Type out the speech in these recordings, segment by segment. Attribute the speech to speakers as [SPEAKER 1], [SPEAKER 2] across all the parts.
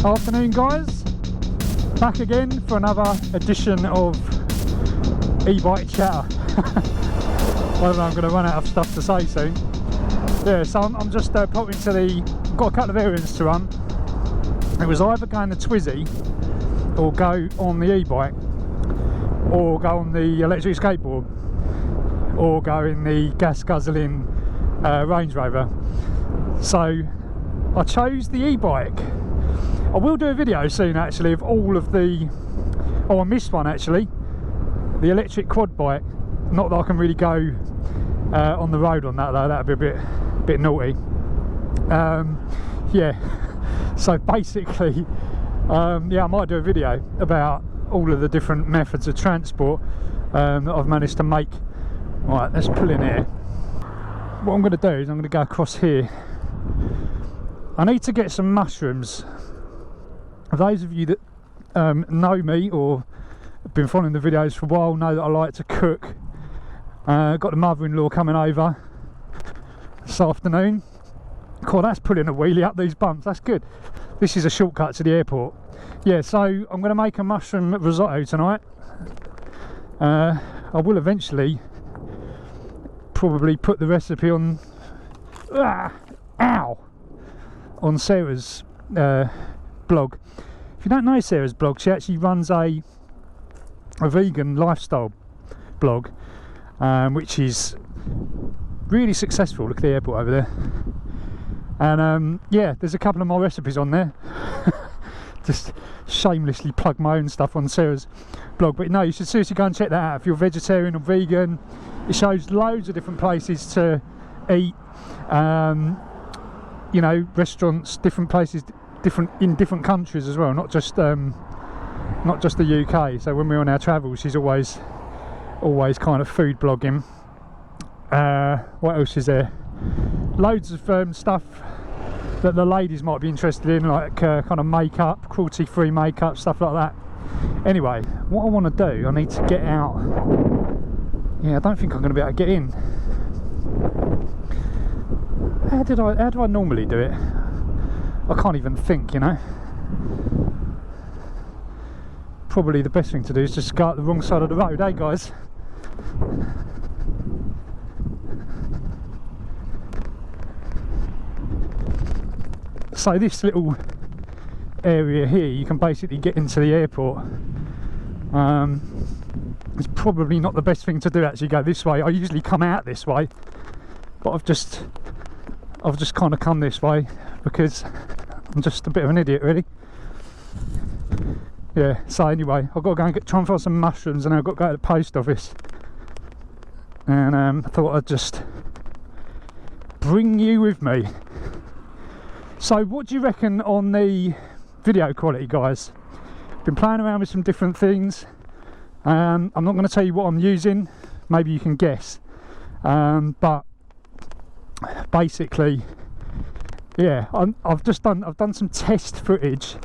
[SPEAKER 1] Afternoon guys, back again for another edition of e-bike chatter. I don't know, I'm going to run out of stuff to say soon. Yeah, so I'm just popping to I've got a couple of errands to run. It was either going to Twizzy or go on the e-bike, or go on the electric skateboard, or go in the gas guzzling Range Rover. So I chose the e-bike. I will do a video soon actually of all of the... Oh, I missed one actually, the electric quad bike. Not that I can really go on the road on that though, that would be a bit naughty. Yeah, so basically yeah, I might do a video about all of the different methods of transport that I've managed to make. Right, let's pull in here. What I'm going to do is I'm going to go across here. I need to get some mushrooms. Those of you that know me or have been following the videos for a while know that I like to cook. Got the mother-in-law coming over this afternoon. Cool, that's pulling a wheelie up these bumps, that's good. This is a shortcut to the airport. Yeah, so I'm going to make a mushroom risotto tonight. I will eventually probably put the recipe on on Sarah's blog. If you don't know Sarah's blog, she actually runs a vegan lifestyle blog, which is really successful. Look at the airport over there. And yeah, there's a couple of my recipes on there. Just shamelessly plug my own stuff on Sarah's blog, but no, you should seriously go and check that out if you're vegetarian or vegan. It shows loads of different places to eat, you know, restaurants, different places, in different countries as well, not just the UK. So when we're on our travels, she's always kind of food blogging. What else is there? Loads of stuff that the ladies might be interested in, like kind of makeup, cruelty-free makeup, stuff like that. Anyway, what I want to do, I need to get out. Yeah, I don't think I'm going to be able to get in. How do I normally do it? I can't even think, you know. Probably the best thing to do is just go out the wrong side of the road, eh guys? So this little area here, you can basically get into the airport. It's probably not the best thing to do, actually go this way. I usually come out this way, but I've just kind of come this way because I'm just a bit of an idiot, really. Yeah, so anyway, I've got to go and try and find some mushrooms, and I've got to go to the post office. And I thought I'd just bring you with me. So what do you reckon on the video quality, guys? Been playing around with some different things. I'm not going to tell you what I'm using, maybe you can guess, but basically, yeah, I've done some test footage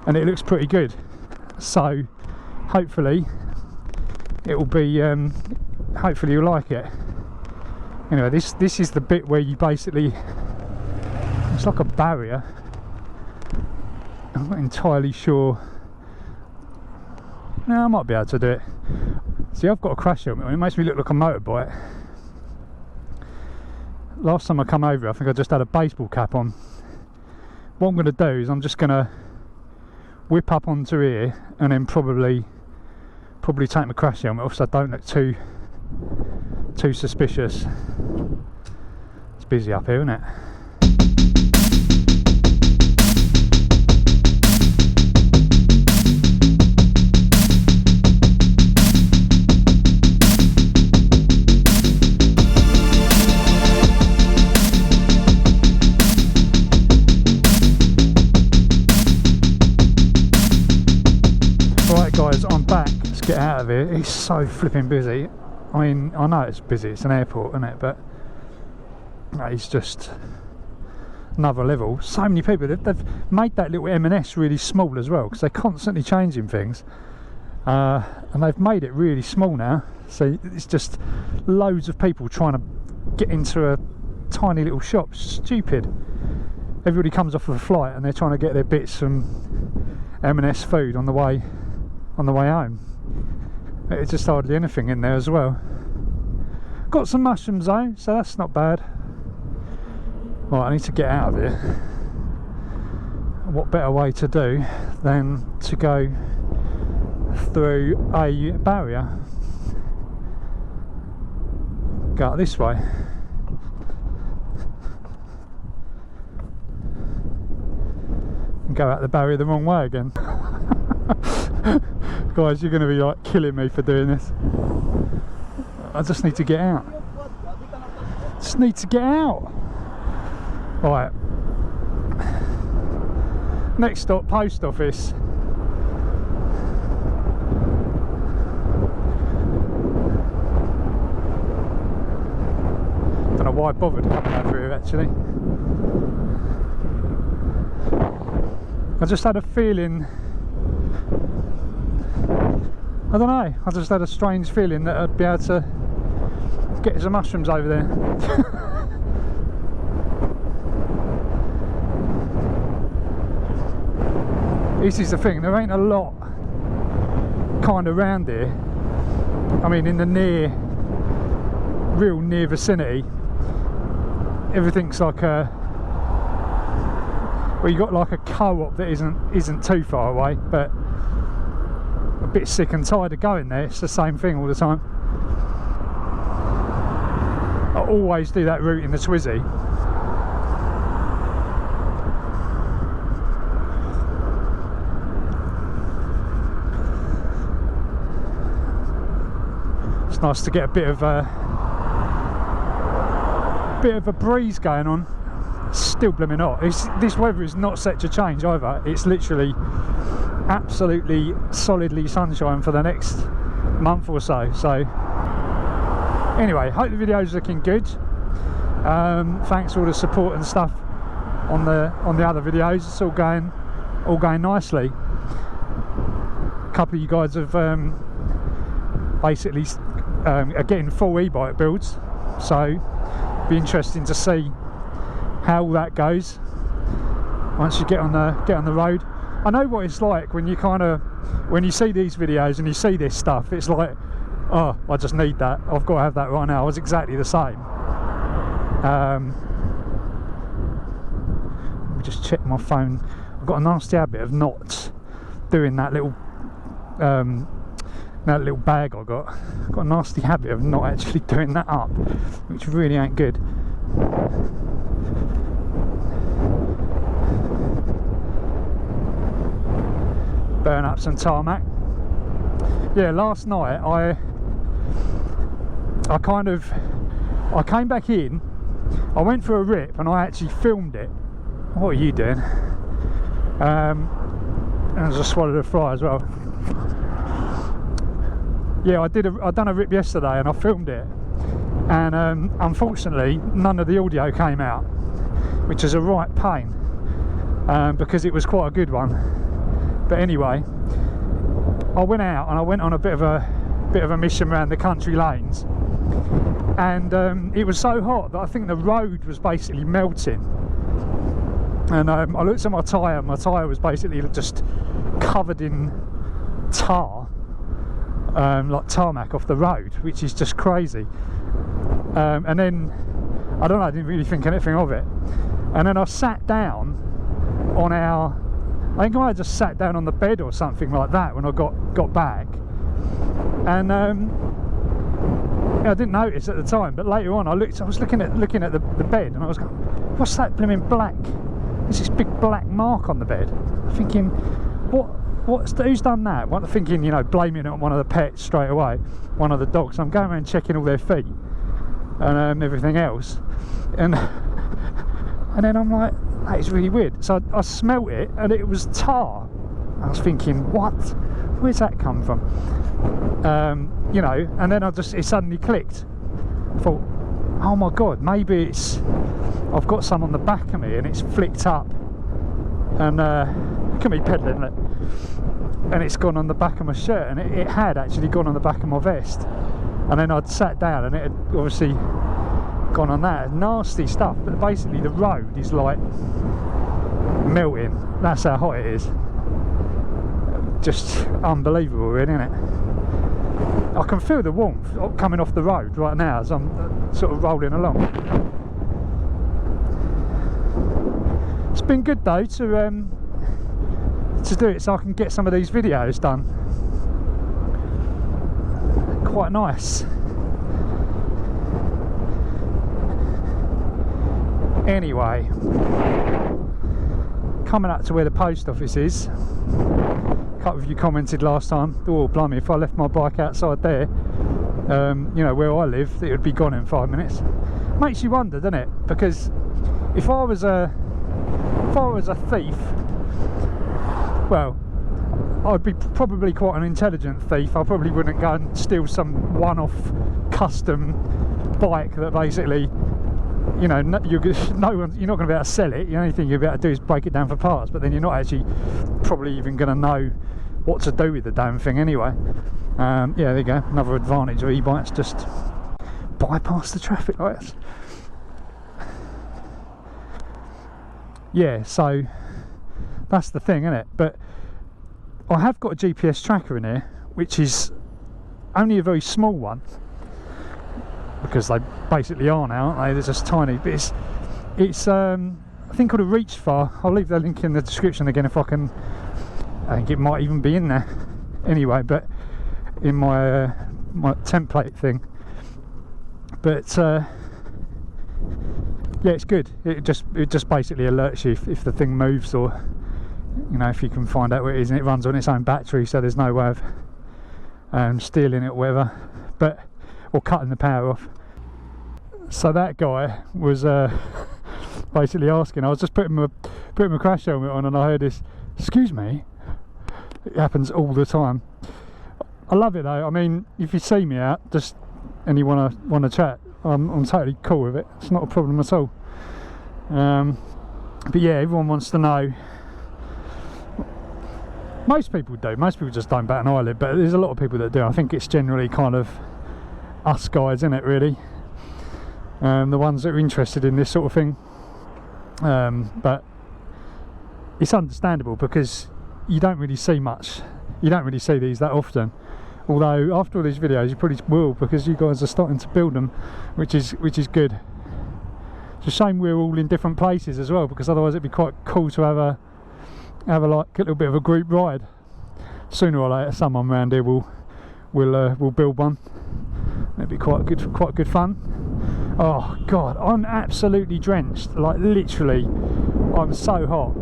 [SPEAKER 1] and it looks pretty good, so hopefully it will be hopefully you'll like it. Anyway, this is the bit where you basically, it's like a barrier. I'm not entirely sure. No, I might be able to do it. See, I've got a crash helmet on, it makes me look like a motorbike. Last time I come over, I think I just had a baseball cap on. What I'm going to do is I'm just going to whip up onto here and then probably take my crash helmet off so I don't look too suspicious. It's busy up here, isn't it? Guys, I'm back. Let's get out of here. It's so flipping busy. I mean, I know it's busy, it's an airport, isn't it? But it's just another level. So many people. They've made that little M&S really small as well, because they're constantly changing things, and they've made it really small now. So it's just loads of people trying to get into a tiny little shop. Stupid. everybody comes off of a flight and they're trying to get their bits from M&S food on the way home. It's just hardly anything in there as well. Got some mushrooms though, so that's not bad. Right, I need to get out of here. What better way to do than to go through a barrier? Go out this way. And go out the barrier the wrong way again. Guys, you're going to be like killing me for doing this. I just need to get out. Just need to get out. Right. Next stop, post office. Don't know why I bothered coming over here actually. I just had a feeling, I don't know, I just had a strange feeling that I'd be able to get some mushrooms over there. This is the thing, there ain't a lot kind of around here. I mean, in the real near vicinity, everything's like a, well, you got like a co-op that isn't too far away, but a bit sick and tired of going there. It's the same thing all the time. I always do that route in the Twizzy. It's nice to get a bit of a breeze going on. Still blooming hot. This weather is not set to change either. It's literally absolutely solidly sunshine for the next month or so. So anyway, hope the video's looking good. Thanks for all the support and stuff on the other videos. It's all going nicely. A couple of you guys have basically are getting full e-bike builds, so be interesting to see how all that goes once you get on the road. I know what it's like when you see these videos and you see this stuff. It's like, oh, I just need that. I've got to have that right now. I was exactly the same. Let me just check my phone. I've got a nasty habit of not doing that little bag I got. I've got a nasty habit of not actually doing that up, which really ain't good. Burn up some tarmac. Yeah, last night I came back in, I went for a rip and I actually filmed it. What are you doing? And I just swallowed a fry as well. Yeah, I done a rip yesterday and I filmed it, and unfortunately none of the audio came out, which is a right pain, because it was quite a good one. But anyway, I went out and I went on a bit of a mission around the country lanes, and it was so hot that I think the road was basically melting. And I looked at my tyre. My tyre was basically just covered in tar, like tarmac off the road, which is just crazy. And then I don't know, I didn't really think anything of it. And then I sat down on I think I might have just sat down on the bed or something like that when I got back, and I didn't notice at the time, but later on I was looking at the bed, and I was going, what's that blooming black, there's this big black mark on the bed. I'm thinking, who's done that? I'm thinking, you know, blaming it on one of the pets straight away, one of the dogs. I'm going around checking all their feet and everything else, and then I'm like, that is really weird. So I smelt it and it was tar. I was thinking, what? Where's that come from? You know, and then it suddenly clicked. I thought, oh my god, maybe I've got some on the back of me and it's flicked up, and look at me peddling it, and it's gone on the back of my shirt, and it had actually gone on the back of my vest. And then I'd sat down and it had obviously gone on that. Nasty stuff. But basically the road is like melting. That's how hot it is. Just unbelievable, really, isn't it? I can feel the warmth coming off the road right now as I'm sort of rolling along. It's been good though to do it so I can get some of these videos done. Quite nice. Anyway, coming up to where the post office is. A couple of you commented last time, oh blimey, if I left my bike outside there, you know, where I live, it would be gone in 5 minutes. Makes you wonder, doesn't it? Because if I was a thief, well, I'd be probably quite an intelligent thief. I probably wouldn't go and steal some one-off custom bike that basically, you know, you're not going to be able to sell it. The only thing you'll be able to do is break it down for parts, but then you're not actually probably even going to know what to do with the damn thing anyway. Yeah, there you go, another advantage of e-bikes, just bypass the traffic lights. Yeah, so that's the thing, isn't it? But I have got a GPS tracker in here, which is only a very small one, because they basically are now, aren't they? They're just tiny, but it's I think called a reach far. I'll leave the link in the description again if I can. I think it might even be in there anyway, but in my my template thing. But yeah, it's good. It just basically alerts you if the thing moves, or you know, if you can find out where it is, and it runs on its own battery, so there's no way of stealing it or whatever, but or cutting the power off. So that guy was basically asking. I was just putting my crash helmet on, and I heard this, "Excuse me." It happens all the time. I love it though. I mean, if you see me out, just and you want to chat, I'm totally cool with it. It's not a problem at all. But yeah, everyone wants to know. Most people do. Most people just don't bat an eyelid, but there's a lot of people that do. I think it's generally kind of us guys, isn't it, really? The ones that are interested in this sort of thing. But it's understandable because you don't really see much. You don't really see these that often. Although after all these videos, you probably will, because you guys are starting to build them, which is good. It's a shame we're all in different places as well, because otherwise it'd be quite cool to have a like a little bit of a group ride. Sooner or later, someone around here will build one. It'd be quite good fun. Oh god, I'm absolutely drenched. Like literally, I'm so hot.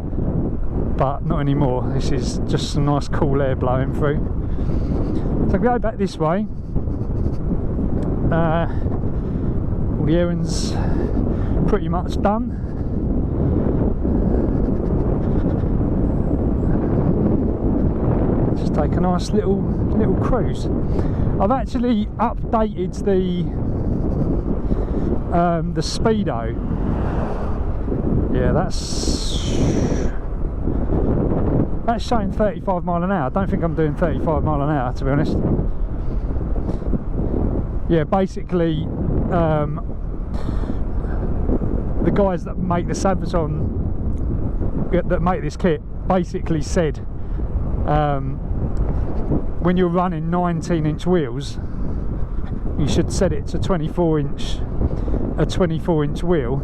[SPEAKER 1] But not anymore. This is just some nice cool air blowing through. So I go back this way. All the errands pretty much done. Just take a nice little cruise. I've actually updated the speedo. Yeah, that's showing 35 mile an hour. I don't think I'm doing 35 mile an hour, to be honest. Yeah, basically the guys that make the Sabaton, that make this kit, basically said when you're running 19-inch wheels, you should set it to 24-inch wheel,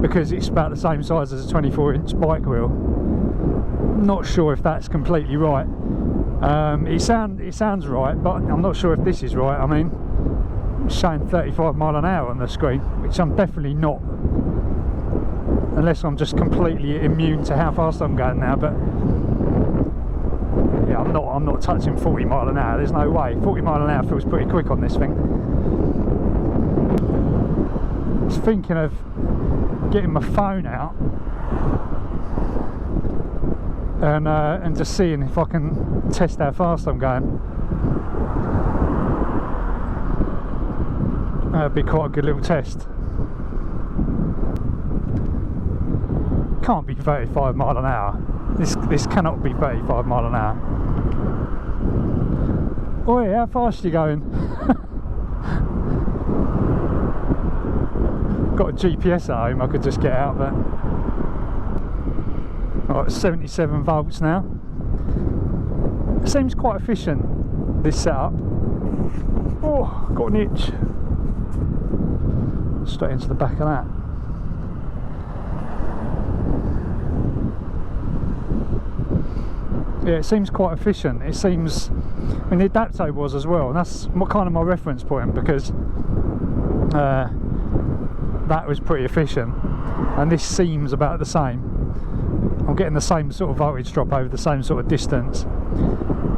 [SPEAKER 1] because it's about the same size as a 24-inch bike wheel. Not sure if that's completely right. It sounds right, but I'm not sure if this is right. I mean, it's showing 35 mile an hour on the screen, which I'm definitely not, unless I'm just completely immune to how fast I'm going now. But yeah, I'm not touching 40 mile an hour. There's no way. 40 mile an hour feels pretty quick on this thing. I was thinking of getting my phone out and just seeing if I can test how fast I'm going. That'd be quite a good little test. Can't be 35 mile an hour. This cannot be 35 mile an hour. Oi, how fast are you going? got a GPS at home, I could just get out, but right, 77 volts now. It seems quite efficient, this setup. Oh, got an itch. Straight into the back of that. Yeah, it seems quite efficient. It seems, I mean, the Adapto was as well, and that's kind of my reference point, because that was pretty efficient, and this seems about the same. I'm getting the same sort of voltage drop over the same sort of distance.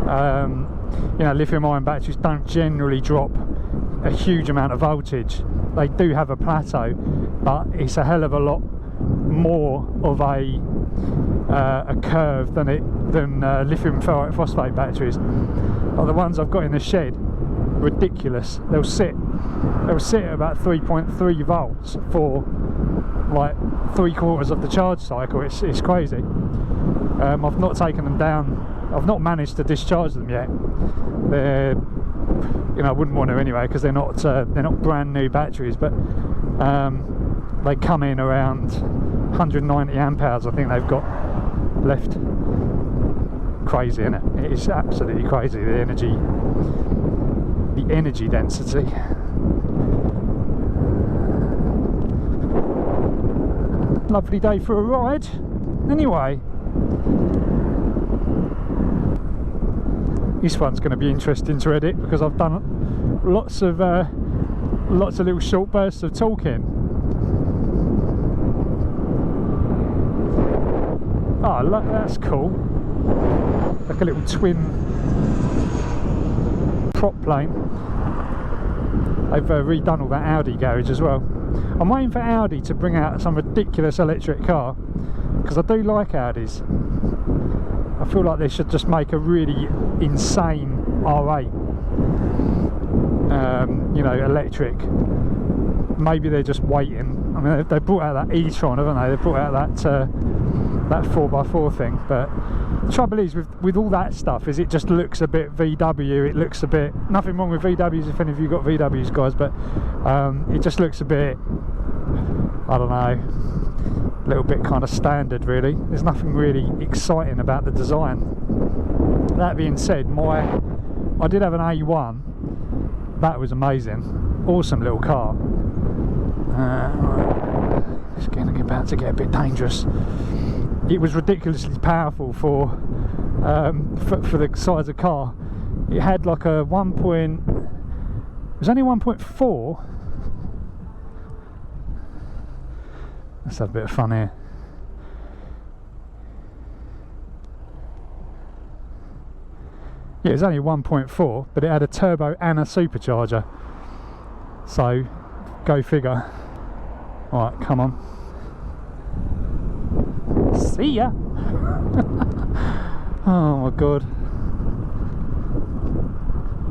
[SPEAKER 1] You know, lithium-ion batteries don't generally drop a huge amount of voltage. They do have a plateau, but it's a hell of a lot more of a curve than lithium ferrite phosphate batteries. Like the ones I've got in the shed, ridiculous. They'll sit at about 3.3 volts for like 3/4 of the charge cycle. It's crazy. I've not taken them down. I've not managed to discharge them yet. They're, you know, I wouldn't want to anyway, because they're not brand new batteries, but they come in around 190 amp hours. I think they've got left. Crazy, isn't it? It is absolutely crazy, the energy density. Lovely day for a ride. Anyway, this one's going to be interesting to edit, because I've done lots of little short bursts of talking. Oh, look, that's cool. Like a little twin prop plane. They've redone all that Audi garage as well. I'm waiting for Audi to bring out some ridiculous electric car, because I do like Audis. I feel like they should just make a really insane R8, you know, electric. Maybe they're just waiting. I mean, they brought out that e-tron, haven't they? They brought out that 4x4 thing, but the trouble is with all that stuff is it just looks a bit VW. It looks a bit, nothing wrong with VWs if any of you got VWs, guys, but it just looks a bit, I don't know, a little bit kind of standard, really. There's nothing really exciting about the design. That being said, I did have an A1. That was amazing. Awesome little car. It's about to get a bit dangerous. It was ridiculously powerful for the size of car. It had like a it was only 1.4. Let's have a bit of fun here. Yeah, it was only 1.4, but it had a turbo and a supercharger. So, go figure. Alright, come on. See ya! Oh my god.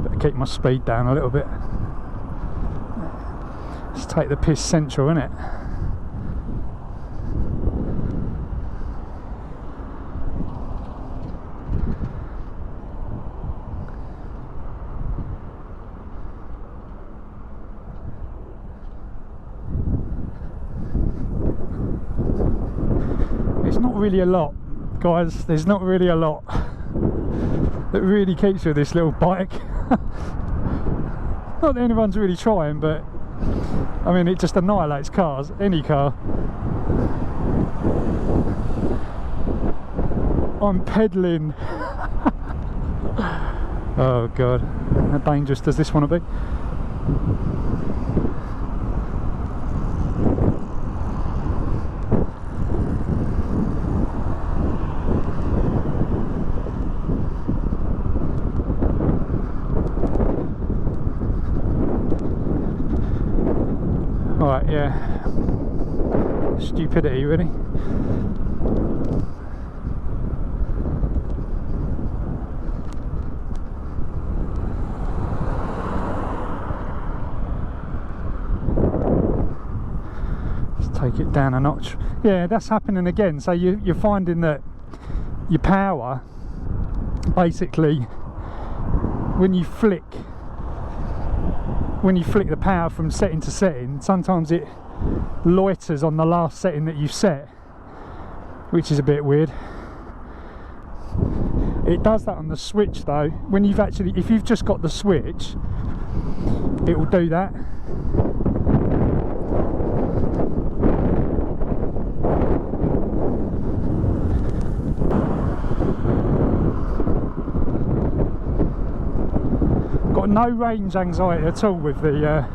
[SPEAKER 1] Better keep my speed down a little bit. Let's take the piss central, innit? Really a lot, guys. There's not really a lot that really keeps you with this little bike. Not that anyone's really trying, but I mean, it just annihilates cars, any car. I'm pedalling. Oh god, how dangerous does this want to be? Alright, yeah. Stupidity, really. Let's take it down a notch. Yeah, that's happening again. So you're finding that your power, basically, when you flick when you flick the power from setting to setting, sometimes it loiters on the last setting that you've set, which is a bit weird. It does that on the switch though. When you've actually, if you've just got the switch, it will do that. Got no range anxiety at all with the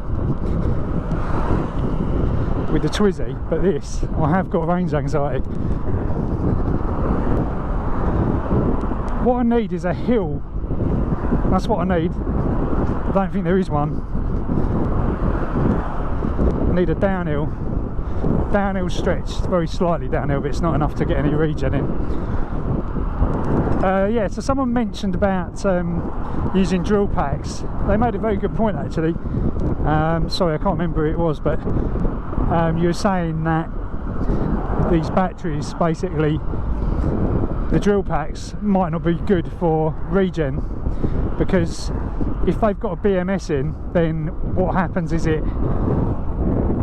[SPEAKER 1] Twizy, but this, I have got range anxiety. What I need is a hill. That's what I need. I don't think there is one. I need a downhill stretch, very slightly downhill, but it's not enough to get any regen in. Yeah, so someone mentioned about using drill packs. They made a very good point actually. Sorry, I can't remember who it was, but you were saying that these batteries, basically the drill packs might not be good for regen, because if they've got a BMS in, then what happens is it,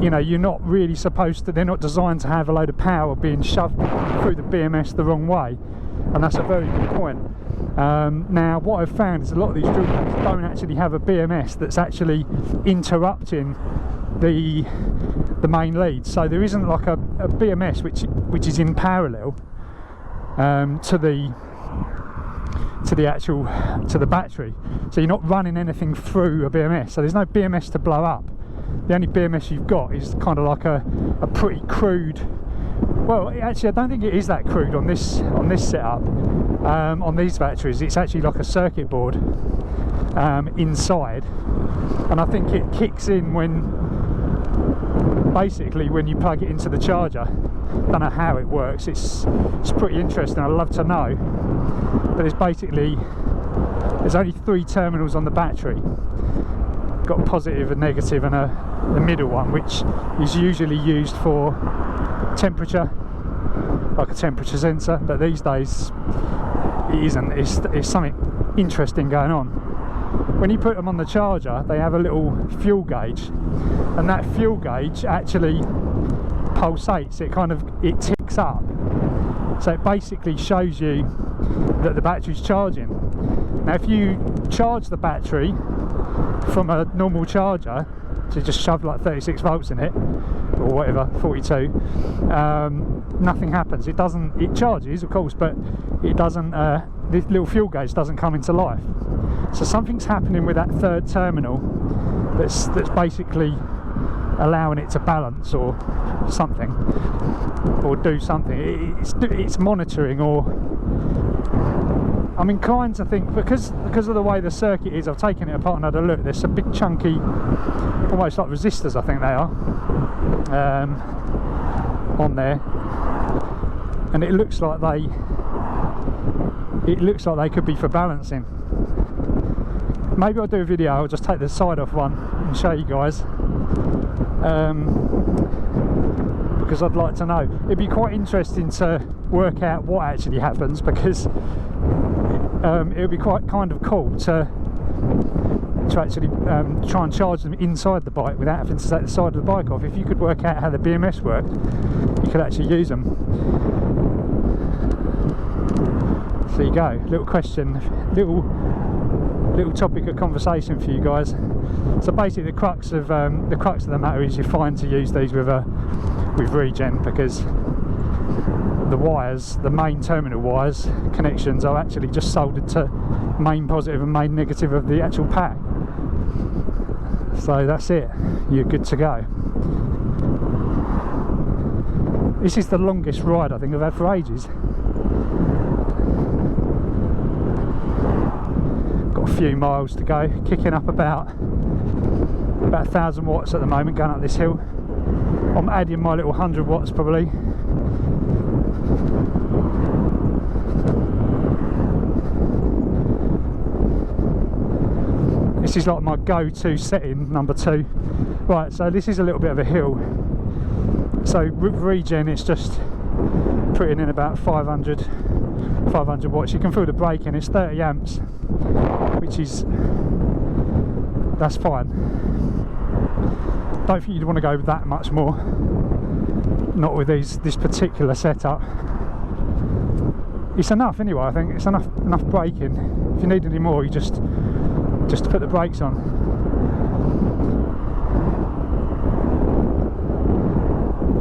[SPEAKER 1] you know, you're not really supposed to, they're not designed to have a load of power being shoved through the BMS the wrong way, and that's a very good point. Now what I've found is a lot of these drill packs don't actually have a BMS that's actually interrupting the main lead, so there isn't like a BMS which is in parallel to the battery, so you're not running anything through a BMS, so there's no BMS to blow up. The only BMS you've got is kind of like a pretty crude, well actually I don't think it is that crude on this setup. On these batteries it's actually like a circuit board inside, and I think it kicks in when you plug it into the charger. Don't know how it works. It's pretty interesting. I'd love to know. But there's only 3 terminals on the battery. Got positive and negative, and a middle one, which is usually used for temperature, like a temperature sensor. But these days it isn't. It's something interesting going on. When you put them on the charger, they have a little fuel gauge, and that fuel gauge actually pulsates. It ticks up, so it basically shows you that the battery's charging. Now if you charge the battery from a normal charger, so just shove like 36 volts in it or whatever, 42, nothing happens. It charges of course, but it doesn't, this little fuel gauge doesn't come into life. So something's happening with that third terminal that's basically allowing it to balance or something, or do something. It's monitoring, or I'm inclined to think, because of the way the circuit is, I've taken it apart and had a look, there's some big chunky, almost like resistors I think they are, on there, and it looks like they could be for balancing. Maybe I'll do a video, I'll just take the side off one and show you guys, because I'd like to know. It'd be quite interesting to work out what actually happens, because it would be quite kind of cool to actually try and charge them inside the bike without having to take the side of the bike off. If you could work out how the BMS worked, you could actually use them. So there you go, little question, little topic of conversation for you guys. So basically the crux of the matter is you're fine to use these with regen, because the wires, the main terminal wires connections, are actually just soldered to main positive and main negative of the actual pack. So that's it, you're good to go. This is the longest ride I think I've had for ages. Got a few miles to go, kicking up about 1,000 watts at the moment going up this hill. I'm adding my little 100 watts probably. This is like my go-to setting, number 2. Right, so this is a little bit of a hill. So with regen it's just putting in about 500 watts. You can feel the braking, it's 30 amps, which is, that's fine. don't think you'd want to go that much more, not with this particular setup. It's enough anyway. I think it's enough braking. If you need any more, you just put the brakes on.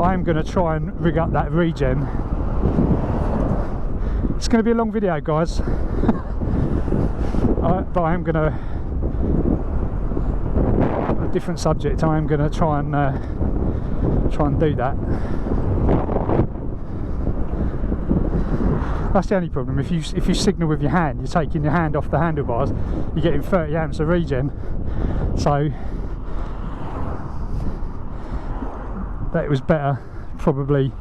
[SPEAKER 1] I am going to try and rig up that regen. It's going to be a long video, guys. But I am going to, a different subject, I am going to try and do that. That's the only problem. If you signal with your hand, you're taking your hand off the handlebars, you're getting 30 amps of regen. So that it was better probably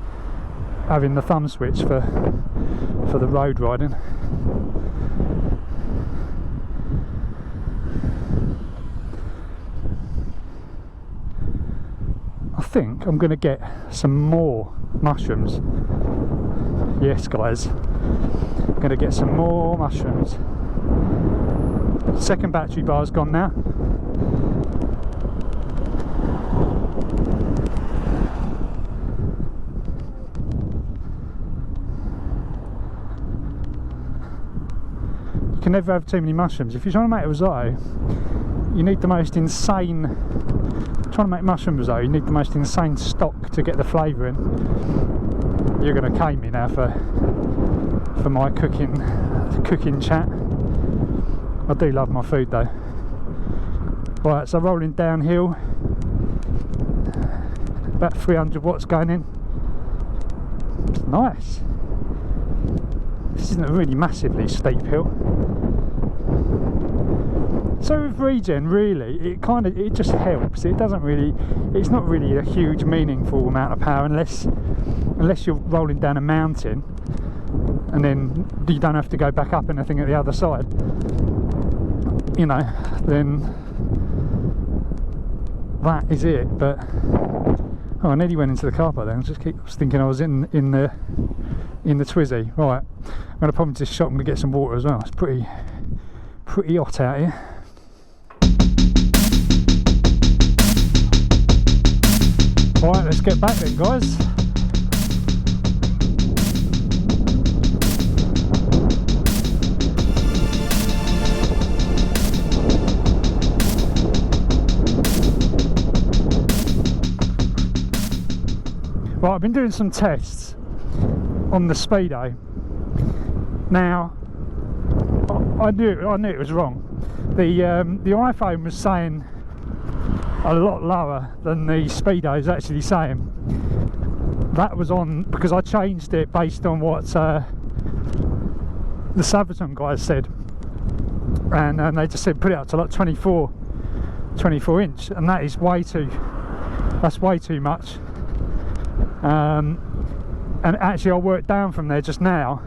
[SPEAKER 1] having the thumb switch for the road riding. I think I'm going to get some more mushrooms. Yes, guys, I'm going to get some more mushrooms. Second battery bar's gone now. You can never have too many mushrooms. If you're trying to make a risotto, you need the most insane. Trying to make mushroom risotto, you need the most insane stock to get the flavour in. You're going to cane me now for my cooking chat. I do love my food though. Right, so rolling downhill, about 300 watts going in. It's nice. This isn't a really massively steep hill. So with regen, really, it just helps. It doesn't really, it's not really a huge meaningful amount of power unless you're rolling down a mountain, and then you don't have to go back up anything at the other side. You know, then that is it. But oh, I nearly went into the car park then. I was thinking I was in the Twizzy. Right, I'm going to pop into this shop. I'm going to get some water as well. It's pretty hot out here. Alright, let's get back then, guys. Right, I've been doing some tests on the Speedo. Now, I knew it was wrong. The iPhone was saying a lot lower than the Speedo is actually saying. That was on because I changed it based on what the Sabaton guys said, and they just said put it up to like 24 inch, and that is way too much. And actually I worked down from there just now,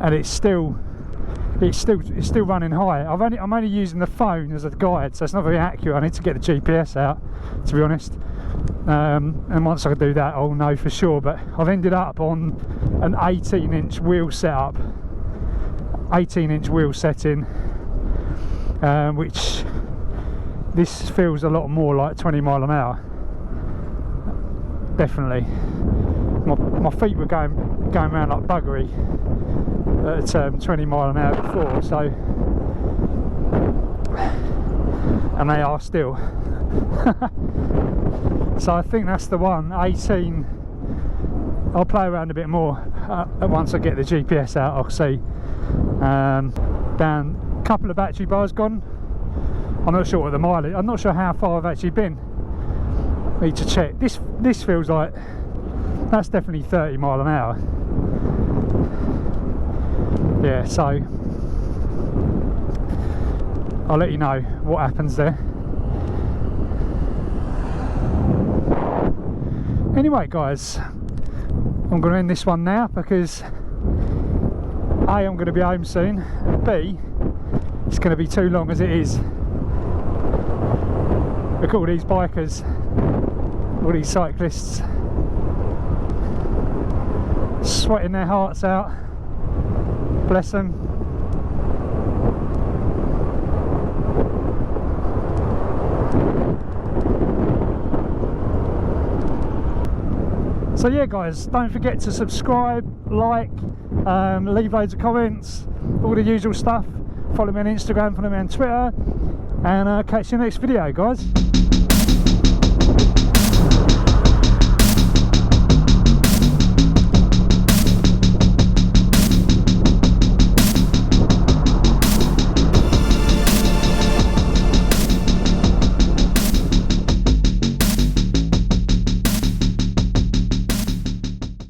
[SPEAKER 1] and it's still running high. I'm only using the phone as a guide, so it's not very accurate. I need to get the GPS out, to be honest. And once I do that, I'll know for sure. But I've ended up on an 18-inch wheel setup, 18-inch wheel setting, which this feels a lot more like 20 mile an hour. Definitely. My feet were going around like buggery at 20 mile an hour before, so, and they are still. So I think that's the one. 18. I'll play around a bit more once I get the GPS out. I'll see. Down a couple of battery bars gone. I'm not sure what the mileage. I'm not sure how far I've actually been. Need to check. This feels like that's definitely 30 mile an hour. Yeah, so I'll let you know what happens there. Anyway, guys, I'm going to end this one now because A, I'm going to be home soon, and B, it's going to be too long as it is. Look at all these bikers, all these cyclists sweating their hearts out. Bless them. So yeah guys, don't forget to subscribe, like, leave loads of comments, all the usual stuff. Follow me on Instagram, follow me on Twitter, and catch you in the next video guys.